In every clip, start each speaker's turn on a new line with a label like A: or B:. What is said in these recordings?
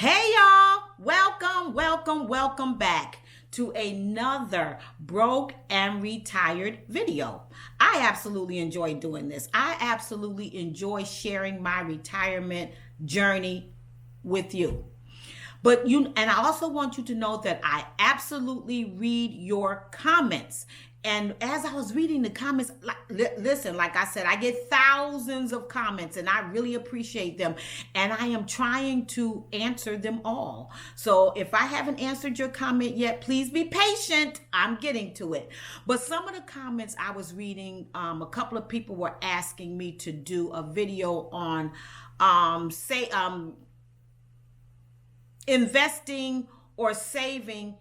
A: Hey y'all, welcome back to another broke and retired video. I absolutely enjoy doing this. I absolutely enjoy sharing my retirement journey with you. And I also want you to know that I absolutely read your comments. And as I was reading the comments, listen, like I said, I get thousands of comments and I really appreciate them. And I am trying to answer them all. So if I haven't answered your comment yet, please be patient. I'm getting to it. But some of the comments I was reading, a couple of people were asking me to do a video on, investing or saving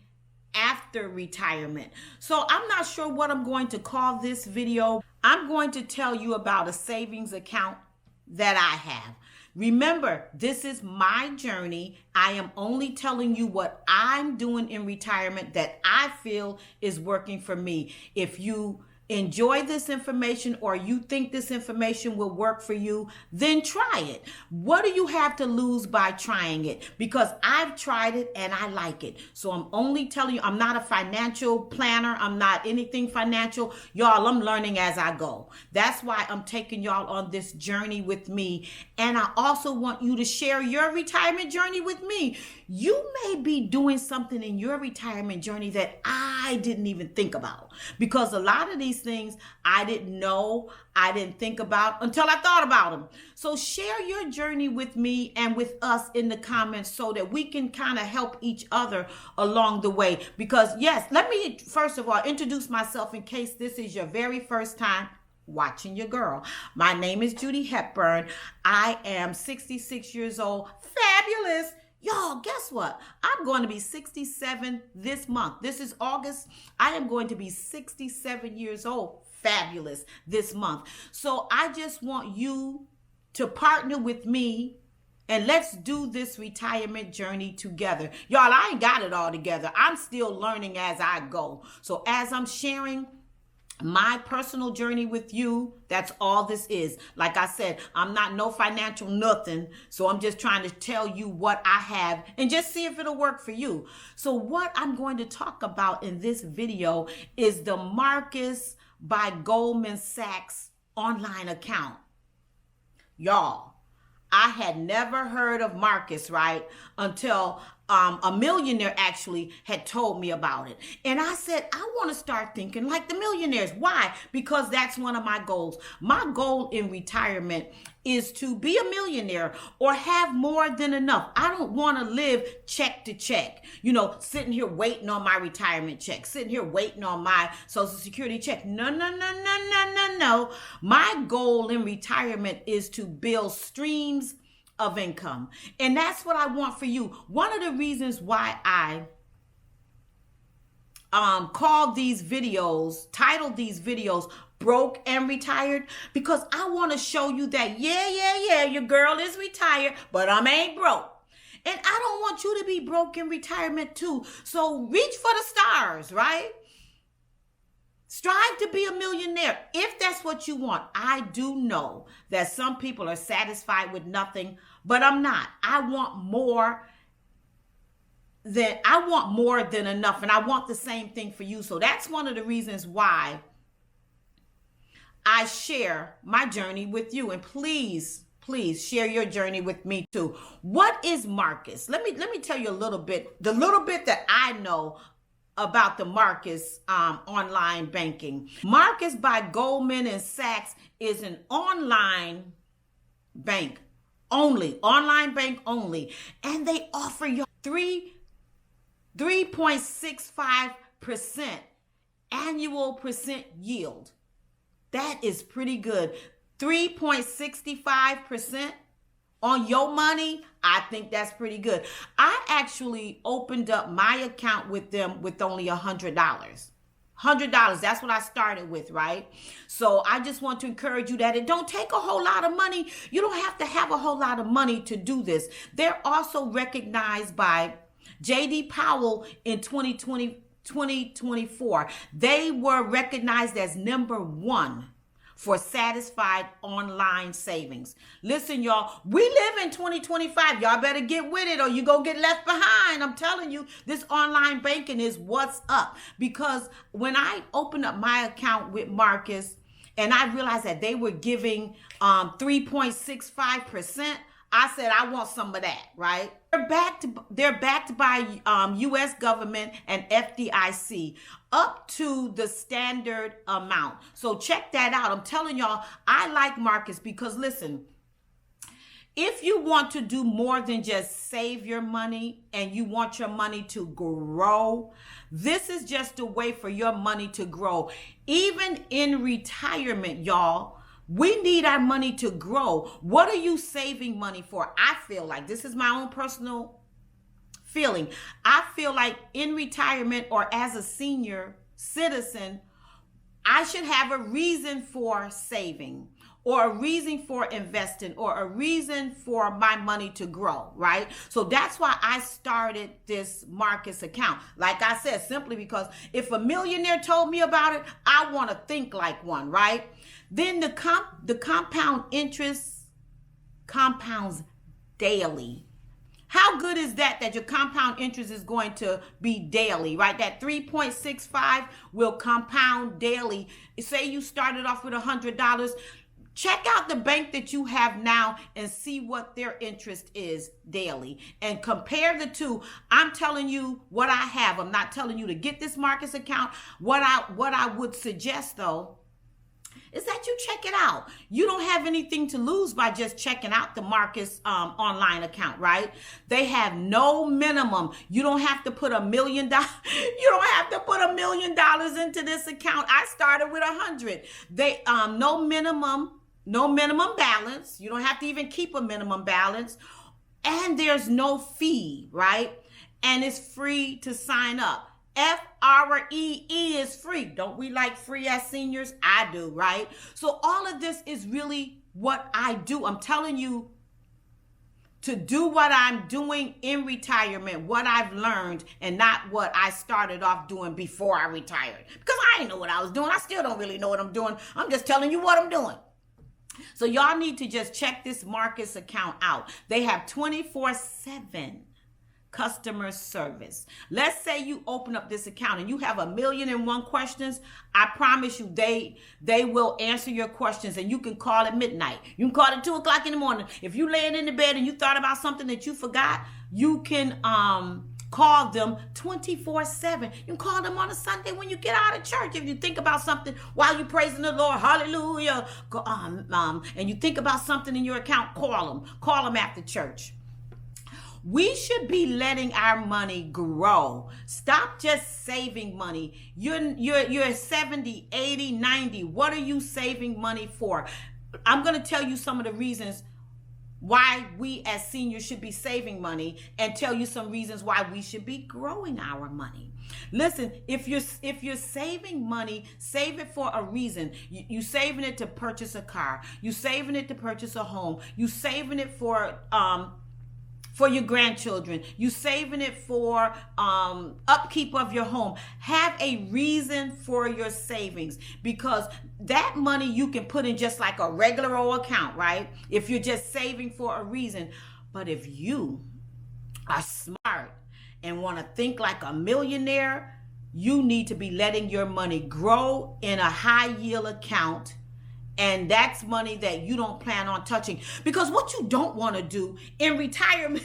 A: after retirement. So I'm not sure what I'm going to call this video. I'm going to tell you about a savings account that I have. Remember, this is my journey. I am only telling you what I'm doing in retirement that I feel is working for me. If you enjoy this information or you think this information will work for you, then try it. What do you have to lose by trying it? Because I've tried it and I like it. So I'm only telling you, I'm not a financial planner. I'm not anything financial. Y'all, I'm learning as I go. That's why I'm taking y'all on this journey with me. And I also want you to share your retirement journey with me. You may be doing something in your retirement journey that I didn't even think about, because a lot of these things I didn't know, I didn't think about until I thought about them. So share your journey with me and with us in the comments so that we can kind of help each other along the way. Because yes, let me first of all introduce myself in case this is your very first time watching your girl. My name is Judy Hepburn. I am 66 years old. Fabulous. Y'all, guess what? I'm going to be 67 this month. This is August. I am going to be 67 years old. Fabulous this month. So I just want you to partner with me and let's do this retirement journey together. Y'all, I ain't got it all together. I'm still learning as I go. So as I'm sharing my personal journey with you, that's all this is. Like I said, I'm not no financial nothing. So I'm just trying to tell you what I have and just see if it'll work for you. So what I'm going to talk about in this video is the Marcus by Goldman Sachs online account. Y'all, I had never heard of Marcus, right? Until a millionaire actually had told me about it. And I said, I want to start thinking like the millionaires. Why? Because that's one of my goals. My goal in retirement is to be a millionaire or have more than enough. I don't want to live check to check, sitting here waiting on my retirement check, sitting here waiting on my Social Security check. No. My goal in retirement is to build streams of income. And that's what I want for you. One of the reasons why I titled these videos Broke and Retired, because I want to show you that yeah, your girl is retired, but I ain't broke. And I don't want you to be broke in retirement too. So reach for the stars, right? Strive to be a millionaire if that's what you want. I do know that some people are satisfied with nothing, but I'm not. I want more than enough, and I want the same thing for you. So that's one of the reasons why I share my journey with you. And please share your journey with me too. What is Marcus? Let me tell you the little bit that I know about the Marcus online banking. Marcus by Goldman Sachs is an online bank only, and they offer you 3.65% annual yield. That is pretty good. 3.65% on your money, I think that's pretty good. I actually opened up my account with them with only $100. $100, that's what I started with, right? So I just want to encourage you that it don't take a whole lot of money. You don't have to have a whole lot of money to do this. They're also recognized by J.D. Powell in 2024. They were recognized as number one for satisfied online savings. Listen, y'all, we live in 2025. Y'all better get with it or you go get left behind. I'm telling you, this online banking is what's up. Because when I opened up my account with Marcus and I realized that they were giving 3.65%, I said, I want some of that, right? They're backed by U.S. government and FDIC up to the standard amount. So check that out. I'm telling y'all, I like Marcus because listen, if you want to do more than just save your money and you want your money to grow, this is just a way for your money to grow. Even in retirement, y'all, we need our money to grow. What are you saving money for? I feel like, this is my own personal feeling, I feel like in retirement or as a senior citizen, I should have a reason for saving or a reason for investing or a reason for my money to grow, right? So that's why I started this Marcus account. Like I said, simply because if a millionaire told me about it, I want to think like one, right? Then the compound interest compounds daily. How good is that your compound interest is going to be daily, right? That 3.65 will compound daily. Say you started off with $100. Check out the bank that you have now and see what their interest is daily and compare the two. I'm telling you what I have. I'm not telling you to get this Marcus account. What I would suggest though is that you check it out. You don't have anything to lose by just checking out the Marcus online account, right? They have no minimum. You don't have to put $1 million. You don't have to put $1 million into this account. I started with 100. They no minimum balance. You don't have to even keep a minimum balance. And there's no fee, right? And it's free to sign up. FREE is free. Don't we like free as seniors? I do, right? So all of this is really what I do. I'm telling you to do what I'm doing in retirement, what I've learned, and not what I started off doing before I retired. Because I didn't know what I was doing. I still don't really know what I'm doing. I'm just telling you what I'm doing. So y'all need to just check this Marcus account out. They have 24/7 customer service. Let's say you open up this account and you have 1,000,001 questions. I promise you they will answer your questions, and you can call at midnight. You can call at 2 o'clock in the morning. If you laying in the bed and you thought about something that you forgot, you can call them 24/7. You can call them on a Sunday when you get out of church. If you think about something while you're praising the Lord, hallelujah, and you think about something in your account, call them after church. We should be letting our money grow. Stop just saving money. You're 70, 80, 90. What are you saving money for? I'm going to tell you some of the reasons why we as seniors should be saving money and tell you some reasons why we should be growing our money. Listen, if you're saving money, save it for a reason. You saving it to purchase a car. You saving it to purchase a home. You saving it for your grandchildren. You saving it for upkeep of your home. Have a reason for your savings, because that money you can put in just like a regular old account, right? If you're just saving for a reason. But if you are smart and want to think like a millionaire, you need to be letting your money grow in a high yield account. And that's money that you don't plan on touching. Because what you don't want to do in retirement,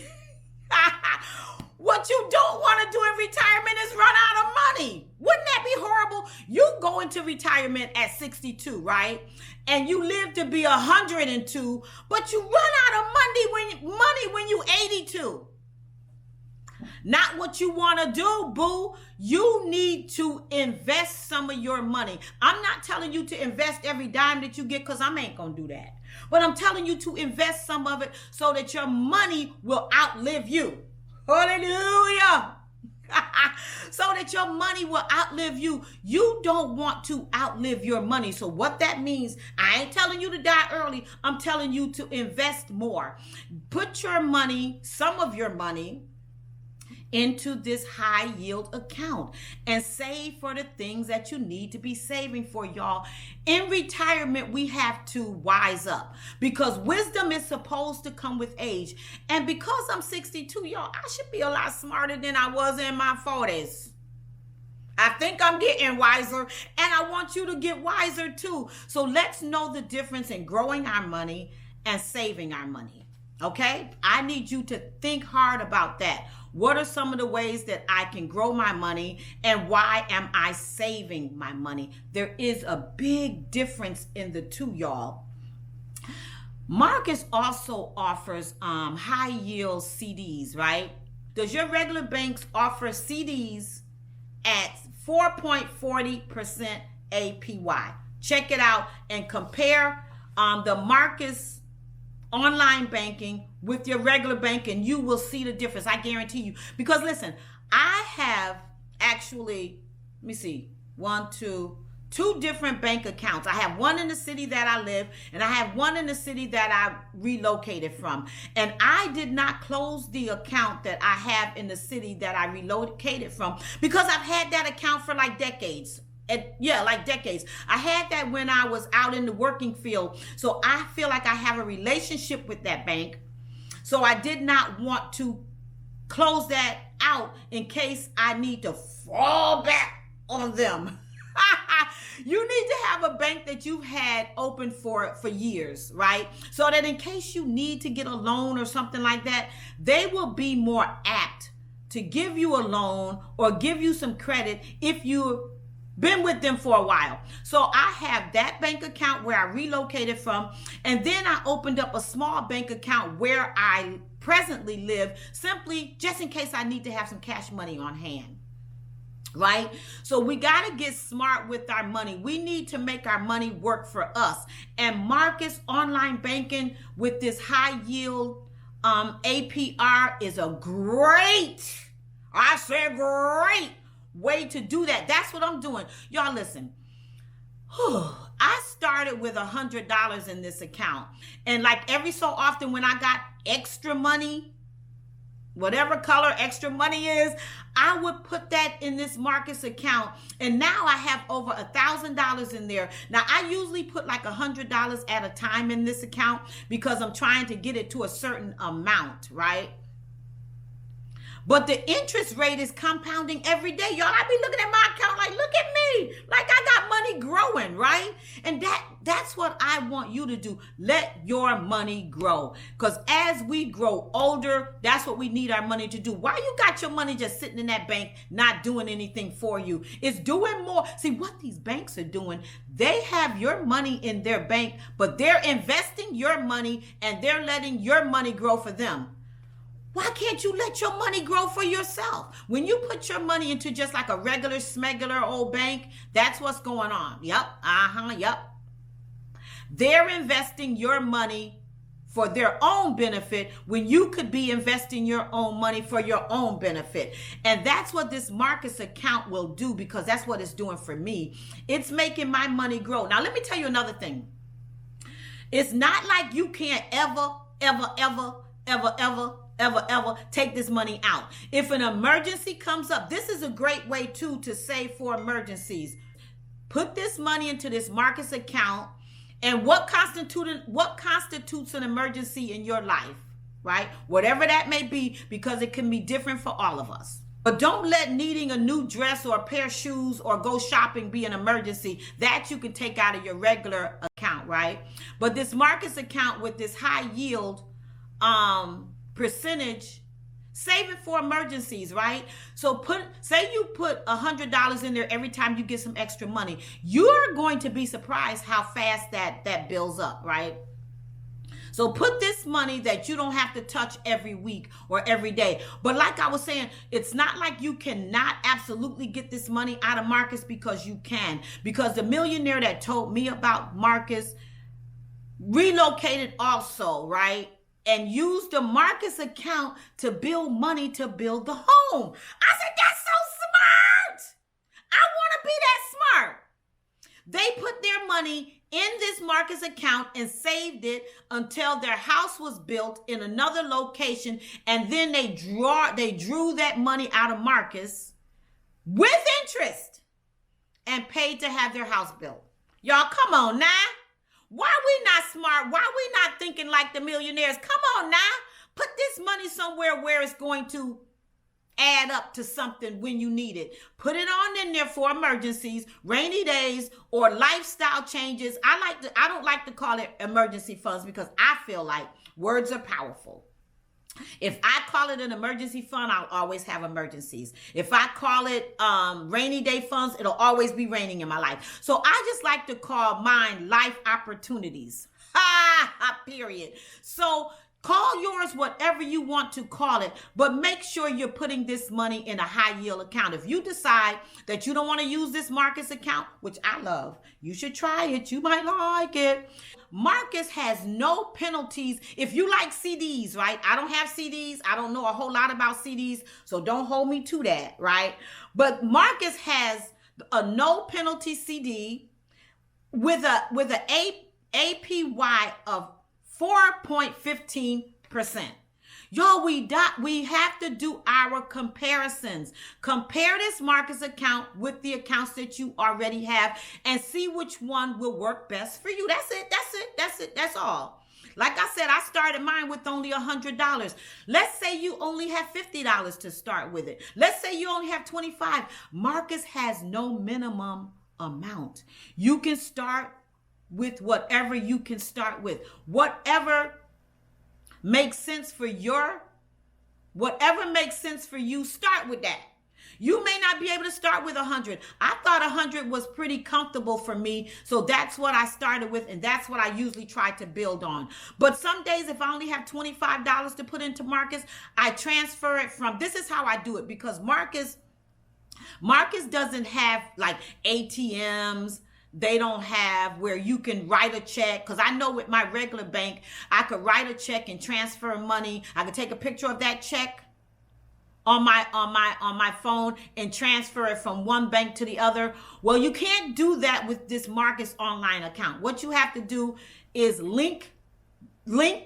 A: what you don't want to do in retirement is run out of money. Wouldn't that be horrible? You go into retirement at 62, right? And you live to be 102, but you run out of money when you 82. Not what you want to do, boo. You need to invest some of your money. I'm not telling you to invest every dime that you get, because I ain't going to do that. But I'm telling you to invest some of it so that your money will outlive you. Hallelujah. So that your money will outlive you. You don't want to outlive your money. So what that means, I ain't telling you to die early. I'm telling you to invest more. Put your money, some of your money, into this high yield account and save for the things that you need to be saving for, y'all. In retirement, we have to wise up because wisdom is supposed to come with age. And because I'm 62, y'all, I should be a lot smarter than I was in my 40s. I think I'm getting wiser, and I want you to get wiser too. So let's know the difference in growing our money and saving our money. Okay? I need you to think hard about that. What are some of the ways that I can grow my money, and why am I saving my money? There is a big difference in the two, y'all. Marcus also offers high yield CDs, right? Does your regular banks offer CDs at 4.40% APY? Check it out and compare the Marcus online banking with your regular bank, and you will see the difference. I guarantee you. Because listen, I have actually, let me see, two different bank accounts. I have one in the city that I live, and I have one in the city that I relocated from. And I did not close the account that I have in the city that I relocated from because I've had that account for like decades. Like decades. I had that when I was out in the working field. So I feel like I have a relationship with that bank. So I did not want to close that out in case I need to fall back on them. You need to have a bank that you've had open for years, right? So that in case you need to get a loan or something like that, they will be more apt to give you a loan or give you some credit if you been with them for a while. So I have that bank account where I relocated from, and then I opened up a small bank account where I presently live, simply just in case I need to have some cash money on hand, right? So we got to get smart with our money. We need to make our money work for us. And Marcus online banking with this high yield APR is a great, I said great, way to do that. That's what I'm doing. Y'all listen. I started with $100 in this account. And like every so often when I got extra money, whatever color extra money is, I would put that in this Marcus account. And now I have over $1,000 in there. Now I usually put like $100 at a time in this account because I'm trying to get it to a certain amount, right? But the interest rate is compounding every day. Y'all, I be looking at my account like, look at me. Like I got money growing, right? And that's what I want you to do. Let your money grow. Because as we grow older, that's what we need our money to do. Why you got your money just sitting in that bank, not doing anything for you? It's doing more. See, what these banks are doing, they have your money in their bank, but they're investing your money and they're letting your money grow for them. Why can't you let your money grow for yourself? When you put your money into just like a regular, smegular old bank, that's what's going on. Yep. They're investing your money for their own benefit when you could be investing your own money for your own benefit. And that's what this Marcus account will do, because that's what it's doing for me. It's making my money grow. Now, let me tell you another thing. It's not like you can't ever take this money out. If an emergency comes up, this is a great way too to save for emergencies. Put this money into this Marcus account, and what constitutes an emergency in your life, right? Whatever that may be, because it can be different for all of us. But don't let needing a new dress or a pair of shoes or go shopping be an emergency. That you can take out of your regular account, right? But this Marcus account with this high yield percentage, save it for emergencies, right? So say you put $100 in there every time you get some extra money. You're going to be surprised how fast that builds up, right? So put this money that you don't have to touch every week or every day. But like I was saying, it's not like you cannot absolutely get this money out of Marcus, because you can. Because the millionaire that told me about Marcus relocated also, right? And used the Marcus account to build money to build the home. I said, that's so smart. I want to be that smart. They put their money in this Marcus account and saved it until their house was built in another location, and then they drew that money out of Marcus with interest and paid to have their house built. Y'all, come on now. Why we not smart? Why we not thinking like the millionaires? Come on now. Put this money somewhere where it's going to add up to something when you need it. Put it on in there for emergencies, rainy days, or lifestyle changes. I don't like to call it emergency funds because I feel like words are powerful. If I call it an emergency fund, I'll always have emergencies. If I call it rainy day funds, it'll always be raining in my life. So I just like to call mine life opportunities. Period. So call yours whatever you want to call it, but make sure you're putting this money in a high yield account. If you decide that you don't want to use this Marcus account, which I love, you should try it. You might like it. Marcus has no penalties. If you like CDs, right? I don't have CDs. I don't know a whole lot about CDs, so don't hold me to that, right? But Marcus has a no penalty CD with a APY of 4.15%. Y'all, we have to do our comparisons. Compare this Marcus account with the accounts that you already have and see which one will work best for you. That's all. Like I said, I started mine with only $100. Let's say you only have $50 to start with it. Let's say you only have $25. Marcus has no minimum amount. You can start with whatever you can start with. Whatever makes sense for you, start with that. You may not be able to start with 100. I thought 100 was pretty comfortable for me, so that's what I started with, and that's what I usually try to build on. But some days, if I only have $25 to put into Marcus, I transfer it from, this is how I do it, because Marcus doesn't have like ATMs. They don't have where you can write a check, because I know with my regular bank, I could write a check and transfer money. I could take a picture of that check on my phone and transfer it from one bank to the other. Well, you can't do that with this Marcus online account. What you have to do is link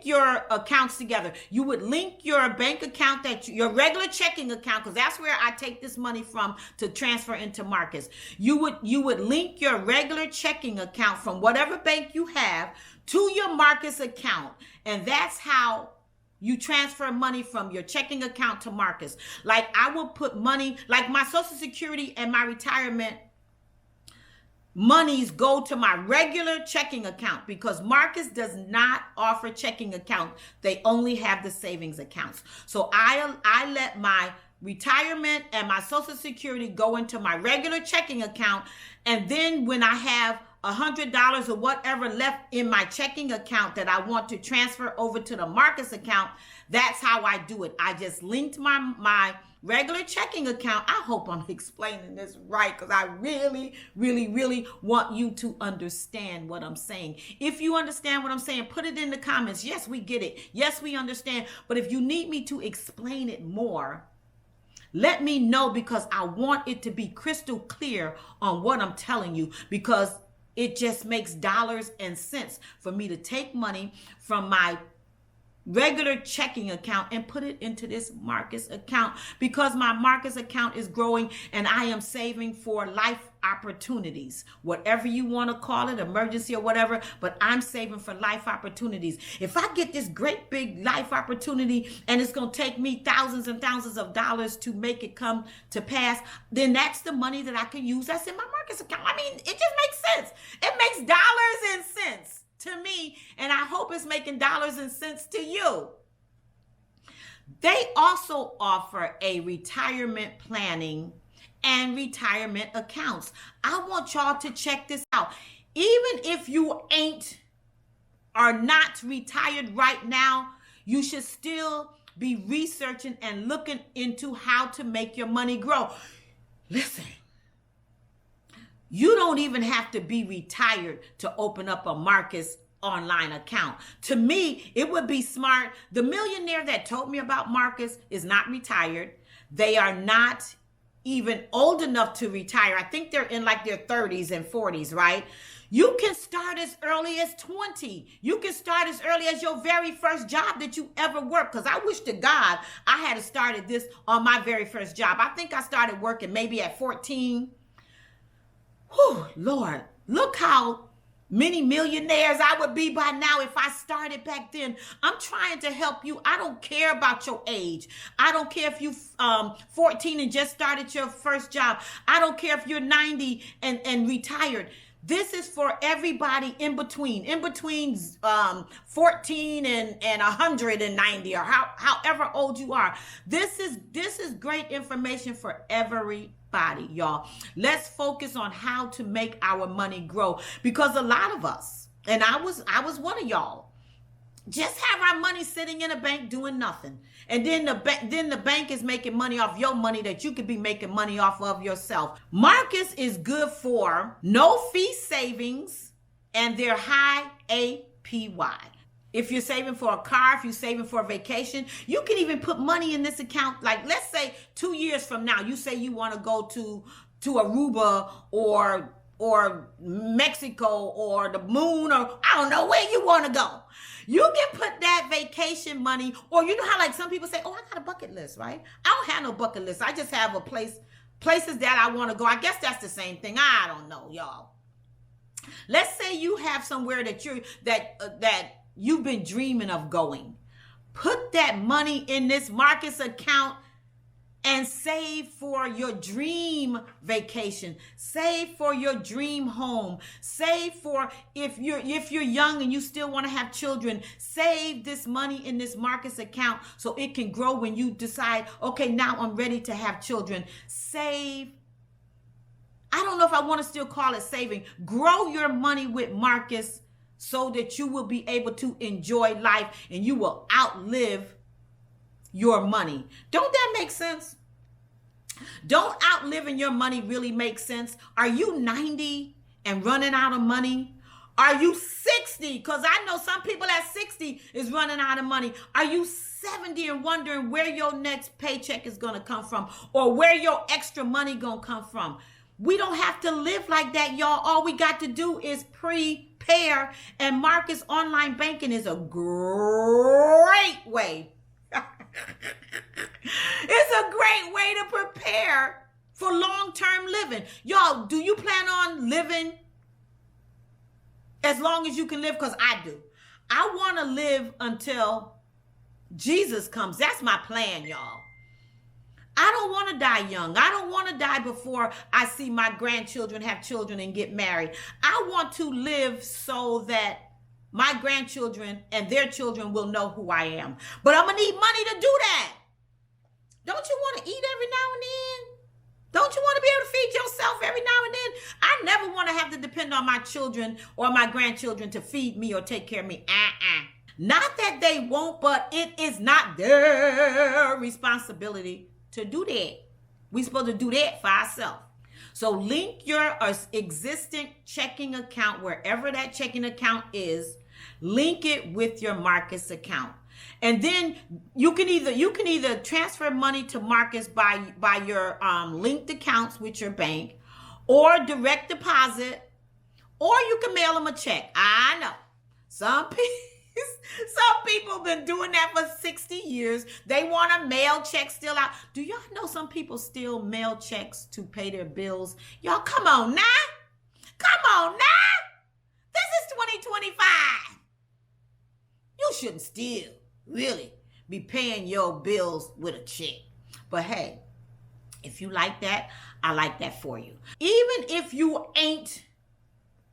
A: your accounts together. You would link your bank account, your regular checking account, because that's where I take this money from to transfer into Marcus. You would link your regular checking account from whatever bank you have to your Marcus account, and that's how you transfer money from your checking account to Marcus. Like I will put money, like my Social Security and my retirement monies go to my regular checking account, because Marcus does not offer checking account. They only have the savings accounts. So I let my retirement and my Social Security go into my regular checking account. And then when I have $100 or whatever left in my checking account that I want to transfer over to the Marcus account, that's how I do it. I just linked my regular checking account. I hope I'm explaining this right, because I really, really, really want you to understand what I'm saying. If you understand what I'm saying, put it in the comments. Yes, we get it. Yes, we understand. But if you need me to explain it more, let me know, because I want it to be crystal clear on what I'm telling you, because it just makes dollars and cents for me to take money from my regular checking account and put it into this Marcus account, because my Marcus account is growing and I am saving for life opportunities, whatever you want to call it, emergency or whatever, but I'm saving for life opportunities. If I get this great big life opportunity and it's going to take me thousands and thousands of dollars to make it come to pass, then that's the money that I can use that's in my Marcus account. I mean, it just makes sense. It makes dollars and cents to me, and I hope it's making dollars and cents to you. They also offer a retirement planning and retirement accounts. I want y'all to check this out. Even if you are not retired right now, you should still be researching and looking into how to make your money grow. Listen, you don't even have to be retired to open up a Marcus online account. To me, it would be smart. The millionaire that told me about Marcus is not retired. They are not even old enough to retire. I think they're in like their 30s and 40s, right? You can start as early as 20. You can start as early as your very first job that you ever worked. Because I wish to God I had started this on my very first job. I think I started working maybe at 14. Whew, Lord, look how many millionaires I would be by now if I started back then. I'm trying to help you. I don't care about your age. I don't care if you 14 and just started your first job. I don't care if you're 90 and retired. This is for everybody in between 14 and 190 or however old you are. This is great information for everybody, y'all. Let's focus on how to make our money grow, because a lot of us, and I was one of y'all, just have our money sitting in a bank doing nothing. And then the bank is making money off your money that you could be making money off of yourself. Marcus is good for no fee savings and their high APY. If you're saving for a car, if you're saving for a vacation, you can even put money in this account. Like, let's say 2 years from now, you say you want to go to Aruba or Mexico or the moon, or I don't know where you want to go. You can put that vacation money, or you know how like some people say, oh, I got a bucket list, right? I don't have no bucket list. I just have places that I want to go. I guess that's the same thing. I don't know, y'all. Let's say you have somewhere that you've been dreaming of going. Put that money in this Marcus account and save for your dream vacation. Save for your dream home. Save for if you're young and you still want to have children. Save this money in this Marcus account so it can grow when you decide, okay, now I'm ready to have children. Save. I don't know if I want to still call it saving. Grow your money with Marcus so that you will be able to enjoy life and you will outlive your money. Don't that make sense? Don't outliving your money really make sense? Are you 90 and running out of money? Are you 60? Because I know some people at 60 is running out of money. Are you 70 and wondering where your next paycheck is going to come from or where your extra money going to come from? We don't have to live like that, y'all. All we got to do is prepare. And Marcus Online Banking is a great way. It's a great way to prepare for long-term living. Y'all, do you plan on living as long as you can live? Because I do. I want to live until Jesus comes. That's my plan, y'all. I don't want to die young. I don't want to die before I see my grandchildren have children and get married. I want to live so that my grandchildren and their children will know who I am. But I'm going to need money to do that. Don't you want to eat every now and then? Don't you want to be able to feed yourself every now and then? I never want to have to depend on my children or my grandchildren to feed me or take care of me. Not that they won't, but it is not their responsibility to do that. We're supposed to do that for ourselves. So link your existing checking account, wherever that checking account is, link it with your Marcus account. And then you can either transfer money to Marcus by your linked accounts with your bank, or direct deposit, or you can mail them a check. I know some people have been doing that for 60 years. They want to mail checks still out. Do y'all know some people still mail checks to pay their bills? Y'all, come on now. Come on now. This is 2025. You shouldn't still really be paying your bills with a check. But hey, if you like that, I like that for you. Even if you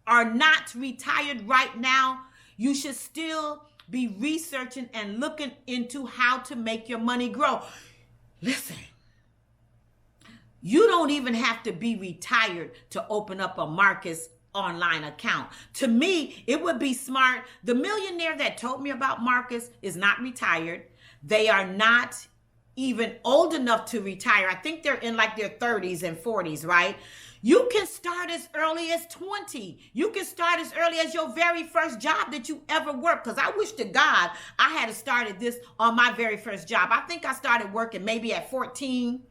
A: are not retired right now, you should still be researching and looking into how to make your money grow. Listen, you don't even have to be retired to open up a Marcus online account. To me, it would be smart. The millionaire that told me about Marcus is not retired. They are not even old enough to retire. I think they're in like their 30s and 40s, right? You can start as early as 20. You can start as early as your very first job that you ever worked. Because I wish to God I had started this on my very first job. I think I started working maybe at 14.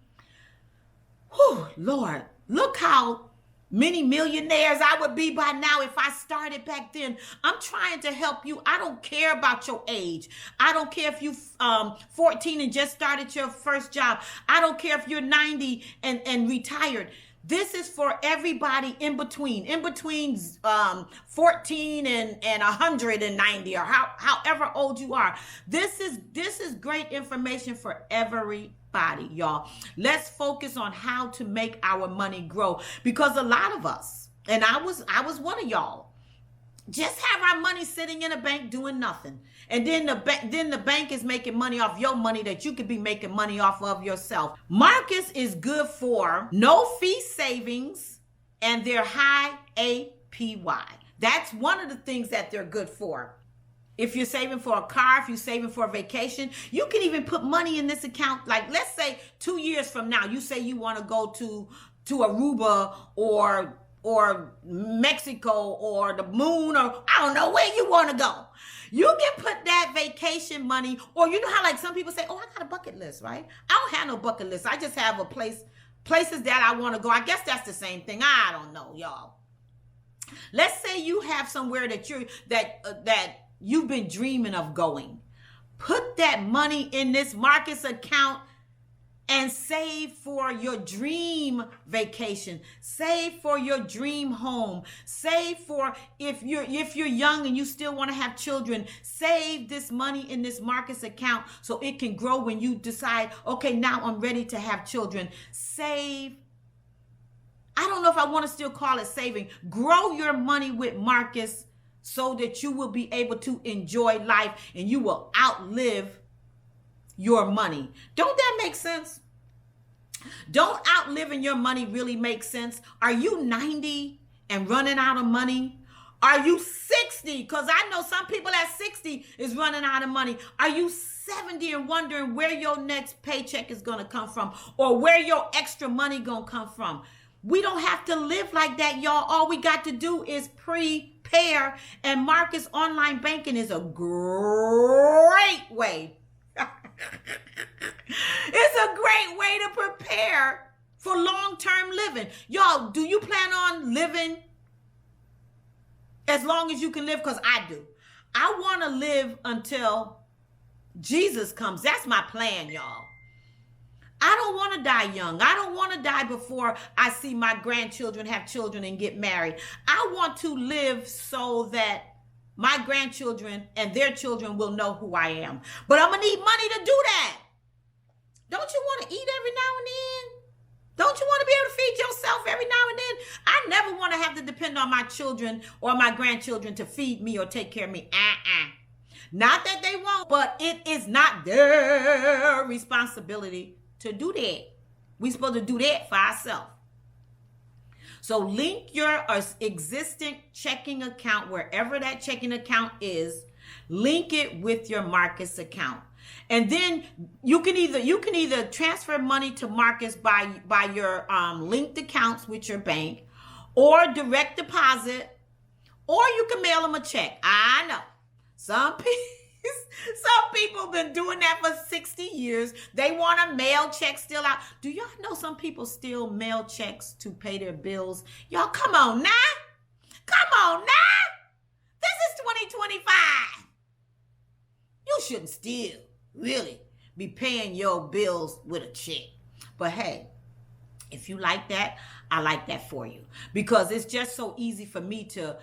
A: Whew, Lord, look how many millionaires I would be by now if I started back then. I'm trying to help you. I don't care about your age. I don't care if you 14 and just started your first job. I don't care if you're 90 and retired. This is for everybody in between 14 and 190, or however old you are. This is great information for everybody, y'all. Let's focus on how to make our money grow, because a lot of us, and I was one of y'all, just have our money sitting in a bank doing nothing. And then the bank is making money off your money that you could be making money off of yourself. Marcus is good for no fee savings and their high APY. That's one of the things that they're good for. If you're saving for a car, if you're saving for a vacation, you can even put money in this account. Like, let's say 2 years from now, you say you want to go to Aruba or Mexico or the moon, or I don't know where you want to go. You can put that vacation money, or you know how like some people say, oh, I got a bucket list, right? I don't have no bucket list. I just have places that I want to go. I guess that's the same thing. I don't know, y'all. Let's say you have somewhere that you've been dreaming of going. Put that money in this Marcus account and save for your dream vacation. Save for your dream home. Save for if you're young and you still want to have children. Save this money in this Marcus account so it can grow when you decide, okay, now I'm ready to have children. Save. I don't know if I want to still call it saving. Grow your money with Marcus so that you will be able to enjoy life and you will outlive your money. Don't that make sense? Don't outliving your money really make sense? Are you 90 and running out of money? Are you 60? Because I know some people at 60 is running out of money. Are you 70 and wondering where your next paycheck is going to come from, or where your extra money going to come from? We don't have to live like that, y'all. All we got to do is prepare. And Marcus Online Banking is a great way. It's a great way to prepare for long-term living. Y'all, do you plan on living as long as you can live? Because I do. I want to live until Jesus comes. That's my plan, y'all. I don't want to die young. I don't want to die before I see my grandchildren have children and get married. I want to live so that my grandchildren and their children will know who I am. But I'm going to need money to do that. Don't you want to eat every now and then? Don't you want to be able to feed yourself every now and then? I never want to have to depend on my children or my grandchildren to feed me or take care of me. Not that they won't, but it is not their responsibility to do that. We're supposed to do that for ourselves. So link your existing checking account, wherever that checking account is, link it with your Marcus account. And then you can either transfer money to Marcus by your linked accounts with your bank, or direct deposit, or you can mail them a check. I know some people have been doing that for 60 years. They want to mail checks still out. Do y'all know some people still mail checks to pay their bills? Y'all, come on now. Come on now. This is 2025. You shouldn't still really be paying your bills with a check. But hey, if you like that, I like that for you, because it's just so easy for me to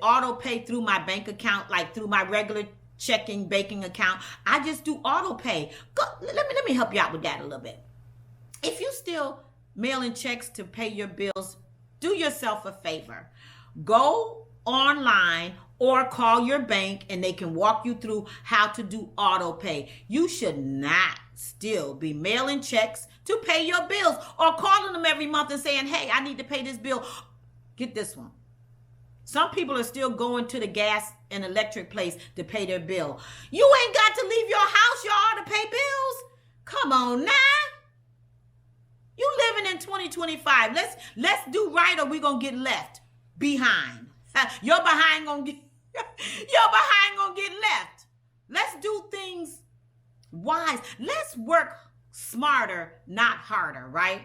A: auto pay through my bank account, like through my regular checking banking account. I just do auto pay. Let me help you out with that a little bit. If you still mailing checks to pay your bills, do yourself a favor. Go online or call your bank and they can walk you through how to do auto pay. You should not still be mailing checks to pay your bills or calling them every month and saying, hey, I need to pay this bill. Get this one. Some people are still going to the gas and electric place to pay their bill. You ain't got to leave your house, y'all, to pay bills. Come on now. You living in 2025. Let's do right, or we gonna get left behind. Your behind gonna get left. Let's do things wise. Let's work smarter, not harder, right?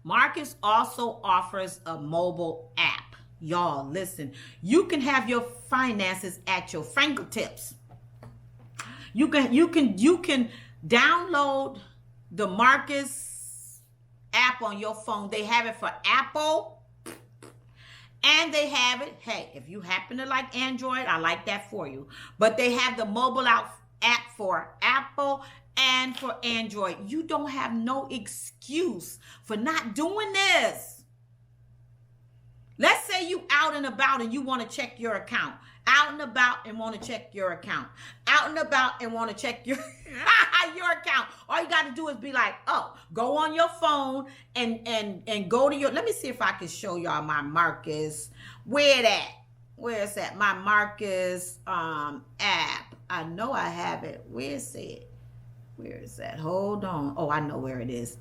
A: Marcus also offers a mobile app. Y'all, listen. You can have your finances at your fingertips. You can download the Marcus app on your phone. They have it for Apple and they have it. Hey, if you happen to like Android, I like that for you. But they have the mobile app for Apple and for Android. You don't have no excuse for not doing this. Let's say you out and about and you want to check your account. Out and about and want to check your account. Out and about and want to check your your account. All you got to do is be like, oh, go on your phone and go to your, let me see if I can show y'all my Marcus. Where is that? My Marcus app. I know I have it. Where is it? Where is that? Hold on. Oh, I know where it is.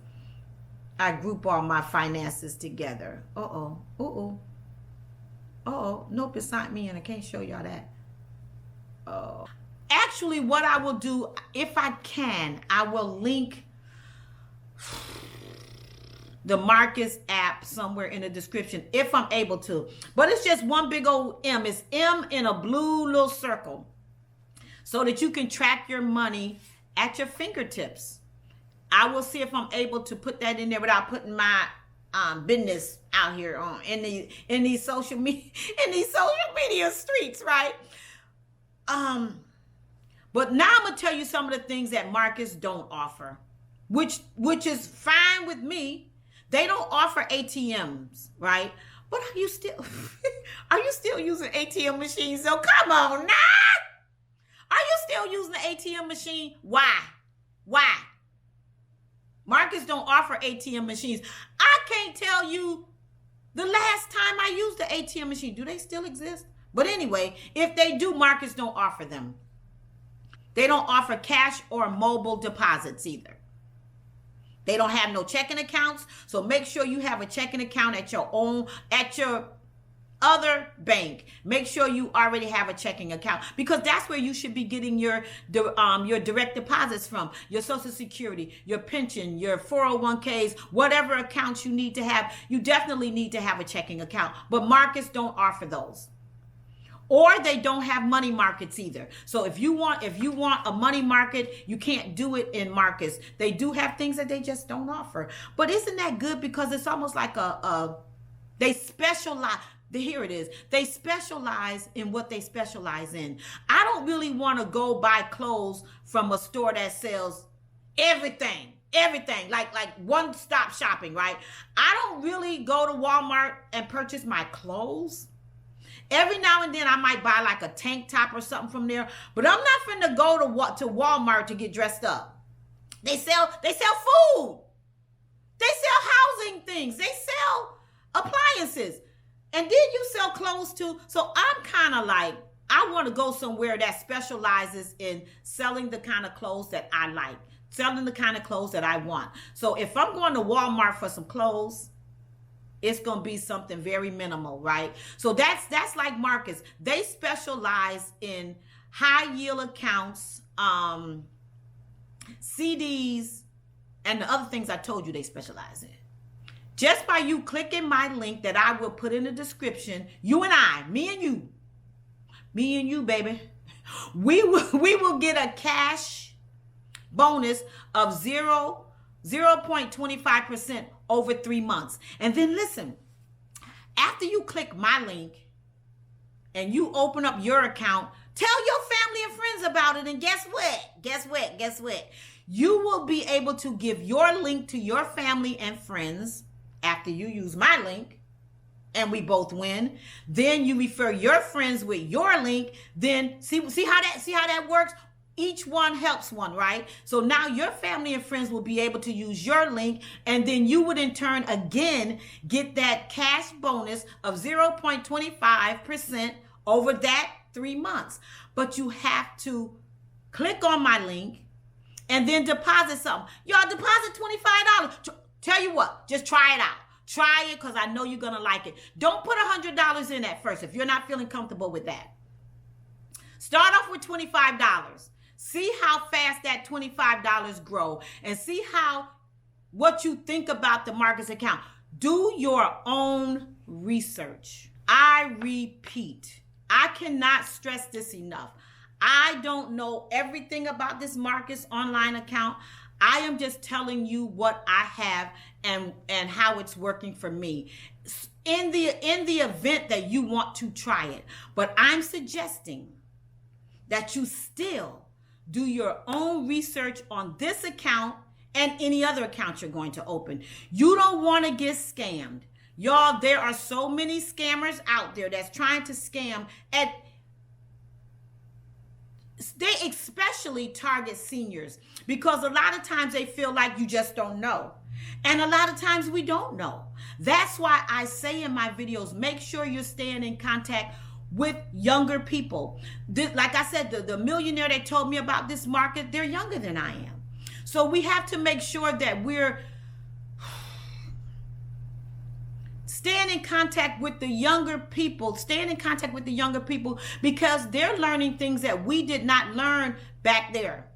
A: I group all my finances together. Uh-oh. Uh-oh. Oh, nope, it's not me, and I can't show y'all that. Oh. Actually, what I will do, if I can, I will link the Marcus app somewhere in the description, if I'm able to. But it's just one big old M. It's M in a blue little circle, so that you can track your money at your fingertips. I will see if I'm able to put that in there without putting my business out here on in these social media streets, right? But now I'm gonna tell you some of the things that Marcus don't offer, which is fine with me. They don't offer ATMs, right? But are you still using ATM machines? So come on now. Are you still using the ATM machine? Why? Marcus don't offer ATM machines. I can't tell you the last time I used the ATM machine. Do they still exist? But anyway, if they do, Marcus don't offer them. They don't offer cash or mobile deposits either. They don't have no checking accounts. So make sure you have a checking account at your other bank. Make sure you already have a checking account, because that's where you should be getting your direct deposits from, your Social Security, your pension, your 401ks, whatever accounts you need to have. You definitely need to have a checking account, but Marcus don't offer those. Or they don't have money markets either. So if you want a money market, you can't do it in Marcus. They do have things that they just don't offer. But isn't that good? Because it's almost like they specialize. Here it is. They specialize in what they specialize in. I don't really want to go buy clothes from a store that sells everything, like one-stop shopping, right? I don't really go to Walmart and purchase my clothes. Every now and then I might buy like a tank top or something from there, but I'm not finna go to Walmart to get dressed up. They sell food. They sell housing things. They sell appliances. And then you sell clothes too. So I'm kind of like, I want to go somewhere that specializes in selling the kind of clothes that I like, selling the kind of clothes that I want. So if I'm going to Walmart for some clothes, it's going to be something very minimal, right? So that's like Marcus. They specialize in high yield accounts, CDs, and the other things I told you they specialize in. Just by you clicking my link that I will put in the description, you and I, me and you, baby, we will get a cash bonus of 0.25% over 3 months. And then listen, after you click my link and you open up your account, tell your family and friends about it. And guess what? You will be able to give your link to your family and friends after you use my link, and we both win. Then you refer your friends with your link. Then see how that works? Each one helps one, right? So now your family and friends will be able to use your link, and then you would in turn again get that cash bonus of 0.25% over that 3 months. But you have to click on my link and then deposit something. Y'all deposit $25. Tell you what, just try it out. Try it, because I know you're going to like it. Don't put $100 in at first if you're not feeling comfortable with that. Start off with $25. See how fast that $25 grow, and see how what you think about the markets account. Do your own research. I repeat, I cannot stress this enough. I don't know everything about this markets online account. I am just telling you what I have and how it's working for me. In the event that you want to try it, but I'm suggesting that you still do your own research on this account and any other account you're going to open. You don't want to get scammed. Y'all, there are so many scammers out there that's trying to scam, and they especially target seniors because a lot of times they feel like you just don't know. And a lot of times we don't know. That's why I say in my videos, make sure you're staying in contact with younger people. Like I said, the millionaire that told me about this market, they're younger than I am. So we have to make sure that we're staying in contact with the younger people, because they're learning things that we did not learn back there.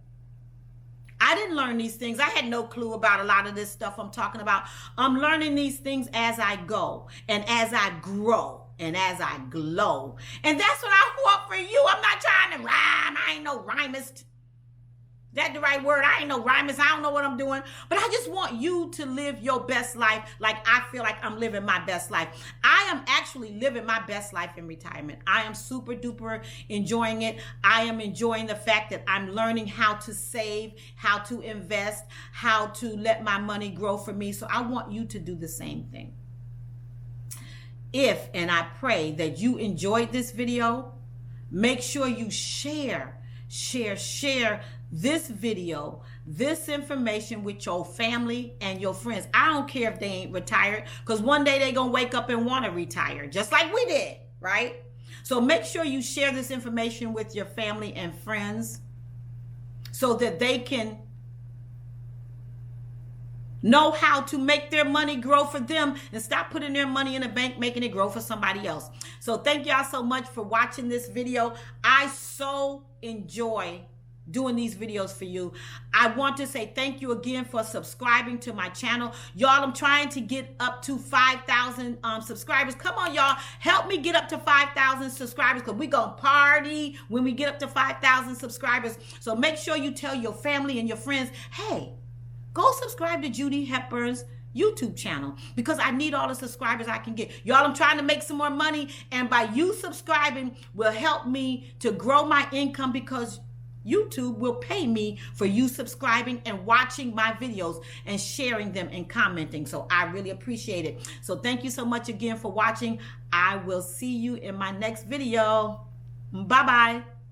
A: I didn't learn these things. I had no clue about a lot of this stuff I'm talking about. I'm learning these things as I go and as I grow and as I glow. And that's what I want for you. I'm not trying to rhyme. I ain't no rhymist. That the right word? I ain't no rhymist. I don't know what I'm doing. But I just want you to live your best life like I feel like I'm living my best life. I am actually living my best life in retirement. I am super duper enjoying it. I am enjoying the fact that I'm learning how to save, how to invest, how to let my money grow for me. So I want you to do the same thing. If, and I pray that you enjoyed this video, make sure you share this video, this information with your family and your friends. I don't care if they ain't retired, because one day they're going to wake up and want to retire, just like we did, right? So make sure you share this information with your family and friends so that they can know how to make their money grow for them and stop putting their money in a bank, making it grow for somebody else. So thank y'all so much for watching this video. I so enjoy doing these videos for you. I want to say thank you again for subscribing to my channel. Y'all, I'm trying to get up to 5,000 subscribers. Come on, y'all. Help me get up to 5,000 subscribers, because we're going to party when we get up to 5,000 subscribers. So make sure you tell your family and your friends, hey, go subscribe to Judy Hepburn's YouTube channel, because I need all the subscribers I can get. Y'all, I'm trying to make some more money, and by you subscribing will help me to grow my income, because YouTube will pay me for you subscribing and watching my videos and sharing them and commenting. So I really appreciate it. So thank you so much again for watching. I will see you in my next video. Bye-bye.